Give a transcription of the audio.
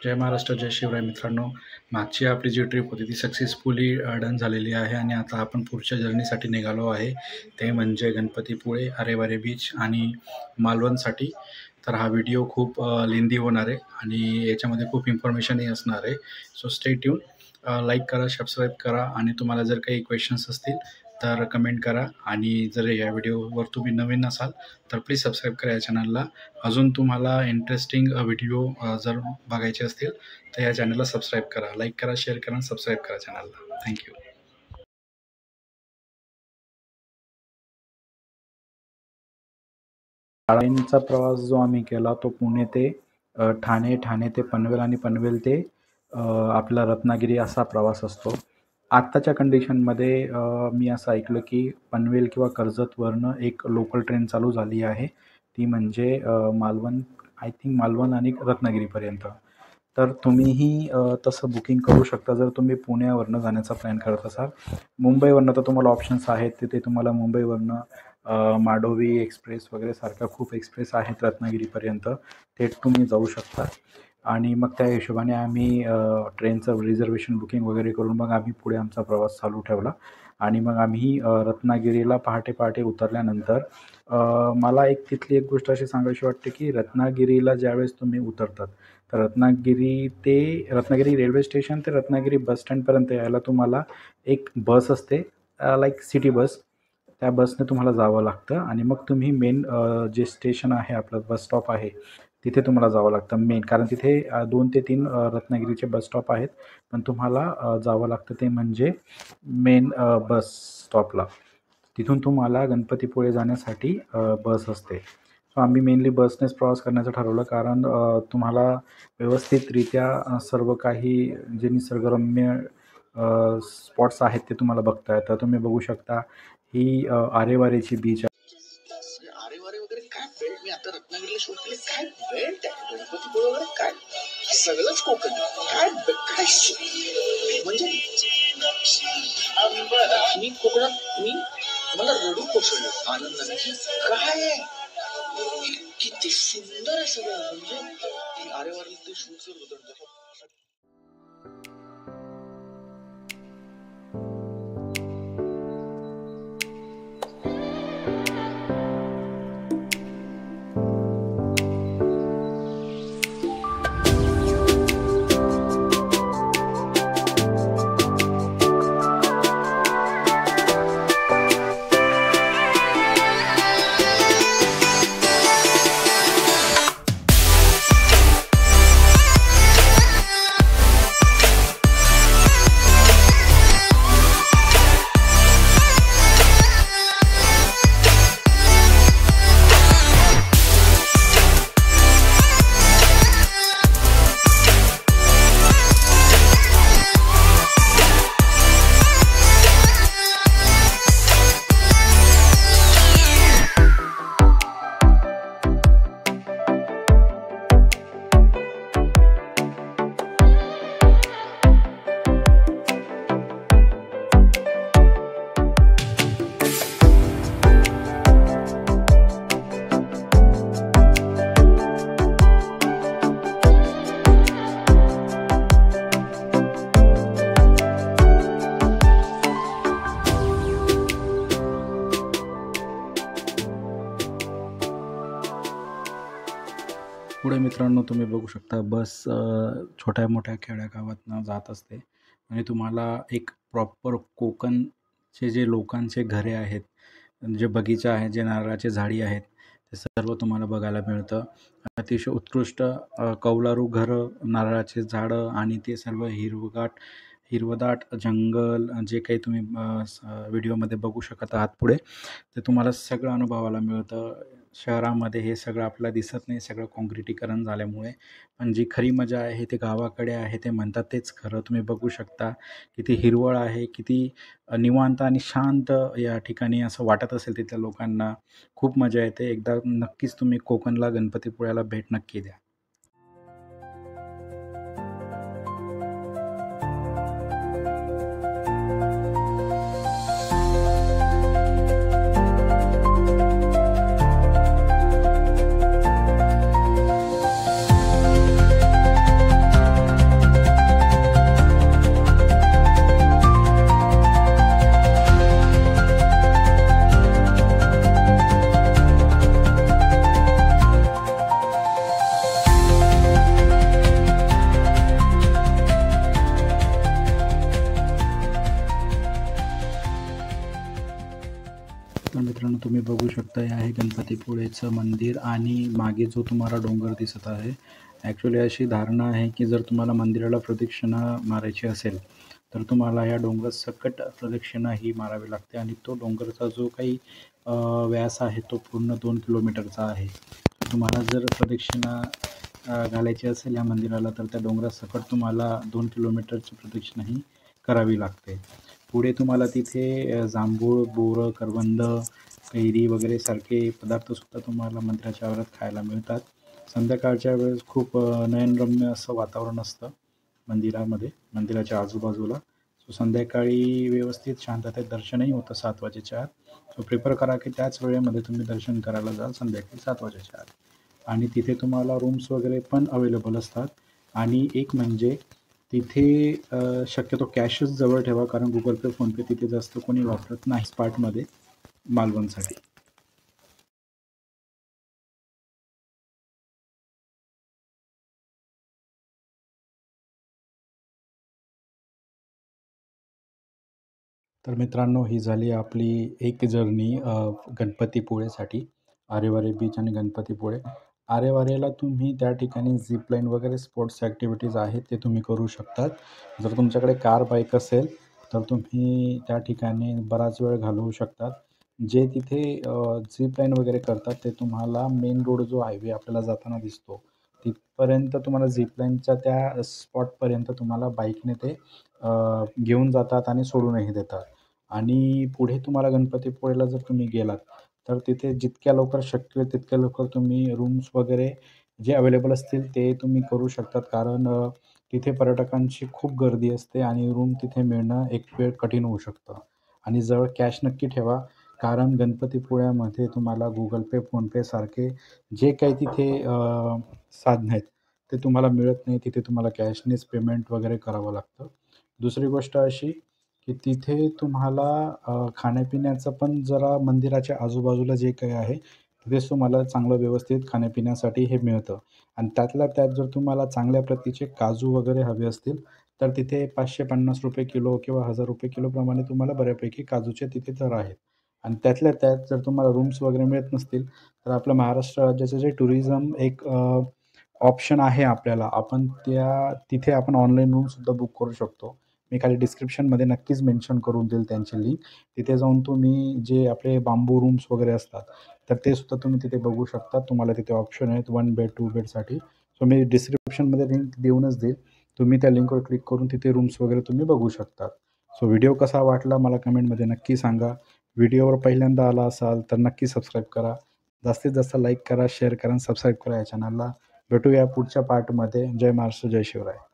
जय महाराष्ट्र, जय शिवराय मित्रांनो. मागची आपली जी ट्रिप होती ती सक्सेसफुली डन झालेली आहे आणि आता आपण पुढच्या जर्नीसाठी निघालो आहे. ते म्हणजे गणपतीपुळे, आरेवारे बीच आणि मालवणसाठी. तर हा व्हिडिओ खूप लेंदी होणार आहे आणि याच्यामध्ये खूप इन्फॉर्मेशनही असणार आहे. So stay tune. लाईक करा, सबस्क्राईब करा आणि तुम्हाला जर काही क्वेश्चन्स असतील तर कमेंट करा. आणि जर या व्हिडिओवर तुम्ही नवीन असाल तर प्लीज सबस्क्राईब करा या चॅनलला. अजून तुम्हाला इंटरेस्टिंग व्हिडिओ जर बघायचे असतील तर या चॅनलला सबस्क्राईब करा, लाईक करा, शेअर करा, सबस्क्राईब करा चॅनलला. थँक्यू. ट्रेनचा प्रवास जो आम्ही केला तो पुणे ते ठाणे, ठाणे ते पनवेल आणि पनवेल ते आपला रत्नागिरी असा प्रवास असतो. आत्ताच्या कंडिशनमध्ये मी असं ऐकलं की पनवेल किंवा कर्जतवरनं एक लोकल ट्रेन चालू झाली आहे. ती म्हणजे मालवण, आय थिंक मालवण आणि रत्नागिरीपर्यंत. तर तुम्हीही तसं बुकिंग करू शकता जर तुम्ही पुण्यावरनं जाण्याचा प्लॅन करत असाल. मुंबईवरनं तर तुम्हाला ऑप्शन्स आहेत, तिथे तुम्हाला मुंबईवरनं मांडोवी एक्सप्रेस वगैरे सारख्या खूप एक्सप्रेस आहेत रत्नागिरीपर्यंत, थेट तुम्ही जाऊ शकता. आणि मग त्या हिशोबाने आम्ही ट्रेनचं रिझर्वेशन बुकिंग वगैरे करून मग आम्ही पुढे आमचा प्रवास चालू ठेवला. आणि मग आम्ही रत्नागिरीला पहाटे पहाटे उतरल्यानंतर मला तिथली एक गोष्ट अशी सांगावीशी वाटते की रत्नागिरीला ज्यावेळेस तुम्ही उतरतात तर रत्नागिरी रेल्वे स्टेशन ते रत्नागिरी बस स्टँडपर्यंत यायला तुम्हाला एक बस असते, लाईक सिटी बस. त्या बसने तुम्हाला जावं लागतं आणि मग तुम्ही मेन जे स्टेशन आहे, आपलं बस स्टॉप आहे, तिथे तुम्हाला जावं लागतं मेन. कारण तिथे 2 ते 3 रत्नागिरीचे बस स्टॉप आहेत, पण तुम्हाला जावं लागतं ते म्हणजे मेन बस स्टॉपला. तिथून तुम्हाला गणपतीपुळे जाण्यासाठी बस असते. सो आम्ही मेनली बसनेच प्रवास करण्याचं ठरवलं, कारण तुम्हाला व्यवस्थितरित्या सर्व काही जे निसर्गरम्य स्पॉट्स आहेत ते तुम्हाला बघता येतं. तुम्ही बघू शकता ही आरेवारेची बीच आहे. आरेवारे वगैरे काय बेल्ट, मी आता रत्नागिरीला शूट केले, काय बेल्ट आहे, गणपतीपुळे वगैरे काय सगळंच कोकण काय काय म्हणजे मी कोकणात, मला रडू कोसळलं आनंदाने. काय किती सुंदर आहे सगळं. म्हणजे आरेवारीला ते शूट करत होतं. पुढे मित्रांनो तुम्ही बघू शकता बस छोट्या मोठ्या खेड्यागावातनं जात असते आणि तुम्हाला एक प्रॉपर कोकणचे जे लोकांचे घरे आहेत, जे बगीचा आहे, जे नारळाचे झाडी आहेत, ते सर्व तुम्हाला बघायला मिळतं. अतिशय उत्कृष्ट कौलारू घरं, नारळाचे झाडं आणि ते सर्व हिरवदाट जंगल, जे काही तुम्ही व्हिडिओमध्ये बघू शकत आहात पुढे, ते तुम्हाला सगळं अनुभवायला मिळतं. शहरामध्ये हे सगळं आपल्याला दिसत नाही, सगळं काँक्रिटीकरण झाल्यामुळे. पण जी खरी मजा आहे ते गावाकडे आहे, ते म्हणतात तेच खरं. तुम्ही बघू शकता किती हिरवळ आहे, किती निवांत आणि शांत या ठिकाणी असं वाटत असेल तिथल्या लोकांना. खूप मजा येते. एकदा नक्कीच तुम्ही कोकणला, गणपतीपुळ्याला भेट नक्की द्या. शकता हे आहे गणपतीपुळेचं मंदिर आणि मागे जो तुम्हाला डोंगर दिसत आहे, ॲक्च्युली अशी धारणा आहे की जर तुम्हाला मंदिराला प्रदक्षिणा मारायची असेल, तर तुम्हाला या डोंगरासकट प्रदक्षिणा ही मारावी लागते आणि तो डोंगरचा जो काही व्यास आहे तो पूर्ण 2 किलोमीटरचा आहे. तुम्हाला जर प्रदक्षिणा घालायची असेल या मंदिराला, तर त्या डोंगरासकट तुम्हाला 2 किलोमीटरची प्रदक्षिणा ही करावी लागते. पुढे तुम्हाला तिथे जांभूळ, बोरं, करवंद, कैरी वगैरे सारखे पदार्थसुद्धा तुम्हाला मंदिराच्या आवारात खायला मिळतात. संध्याकाळच्या वेळेस खूप नयनरम्य असं वातावरण असतं मंदिरामध्ये, मंदिराच्या आजूबाजूला. सो संध्याकाळी व्यवस्थित शांततेत दर्शनही होतं 7 वाजेच्या आत. सो प्रिफर करा की त्याच वेळेमध्ये तुम्ही दर्शन करायला जाल संध्याकाळी 7 वाजेच्या आत. आणि तिथे तुम्हाला रूम्स वगैरे पण अवेलेबल असतात. आणि एक म्हणजे तिथे शक्यतो कॅशच जवळ ठेवा, कारण Google Pay, फोनपे तिथे जास्त कोणी वापरत नाही स्पॉटमध्ये मालवणसाठी. तर मित्रांनो, ही झाली आपली एक जर्नी गणपतीपुळेसाठी. आरेवारे बीच आणि गणपतीपुळे. आरेवारेला तुम्ही त्या ठिकाणी झिपलाईन वगैरे स्पोर्ट्स ॲक्टिव्हिटीज आहेत ते तुम्ही करू शकतात. जर तुमच्याकडे कार, बाईक असेल तर तुम्ही त्या ठिकाणी बराच वेळ घालवू शकतात. जे तिथे झिपलाईन वगैरे करतात ते तुम्हाला मेन रोड जो हायवे आपल्याला जाताना दिसतो, तिथपर्यंत तुम्हाला झिपलाईनच्या त्या स्पॉटपर्यंत तुम्हाला बाईकने ते घेऊन जातात आणि सोडूनही देतात. आणि पुढे तुम्हाला गणपतीपुळेला जर तुम्ही गेलात, तर तिथे जितक्या लवकर शक्य होईल तितक्या लवकर तुम्ही रूम्स वगैरे जे अवेलेबल असतील ते तुम्ही करू शकतात. कारण तिथे पर्यटकांची खूप गर्दी असते आणि रूम तिथे मिळणं एक वेळ कठीण होऊ शकतं. आणि जवळ कॅश नक्की ठेवा, कारण गणपतीपुळ्यामध्ये तुम्हाला Google Pay, फोनपे सारखे जे काही तिथे साधनं आहेत, ते तुम्हाला मिळत नाही. तिथे तुम्हाला कॅशनेच पेमेंट वगैरे करावं लागतं. दुसरी गोष्ट अशी की तिथे तुम्हाला खाण्यापिण्याचं पण जरा मंदिराच्या आजूबाजूला जे काही आहे, तिथेच तुम्हाला चांगलं व्यवस्थित खाण्यापिण्यासाठी हे मिळतं. आणि त्यातल्या त्यात जर तुम्हाला चांगल्या प्रतीचे काजू वगैरे हवे असतील, तर तिथे ₹550 किलो किंवा ₹1000 किलोप्रमाणे तुम्हाला बऱ्यापैकी काजूचे तिथे दर आहेत. आणि त्यातल्या त्यात जर तुम्हाला रूम्स वगैरे मिळत नसतील, तर आपलं महाराष्ट्र राज्याचं जे टुरिझम एक ऑप्शन आहे आपल्याला, आपण तिथे आपण ऑनलाईन रूमसुद्धा बुक करू शकतो. मी खाली डिस्क्रिप्शनमध्ये नक्कीच मेन्शन करून देईल त्यांची लिंक. तिथे जाऊन तुम्ही जे आपले बांबू रूम्स वगैरे असतात, तर ते सुद्धा तुम्ही तिथे बघू शकता. तुम्हाला तिथे ऑप्शन आहेत 1 बेड, 2 बेडसाठी. सो मी डिस्क्रिप्शनमध्ये लिंक देऊनच देईल. तुम्ही त्या लिंकवर क्लिक करून तिथे रूम्स वगैरे तुम्ही बघू शकता. सो व्हिडिओ कसा वाटला मला कमेंटमध्ये नक्की सांगा. व्हिडिओवर पहिल्यांदा आला असाल तर नक्की सबस्क्राईब करा. जास्तीत जास्त लाईक करा, शेअर करा आणि सबस्क्राईब करा या चॅनलला. भेटूया पुढच्या पार्टमध्ये. जय महाराष्ट्र, जय शिवराय.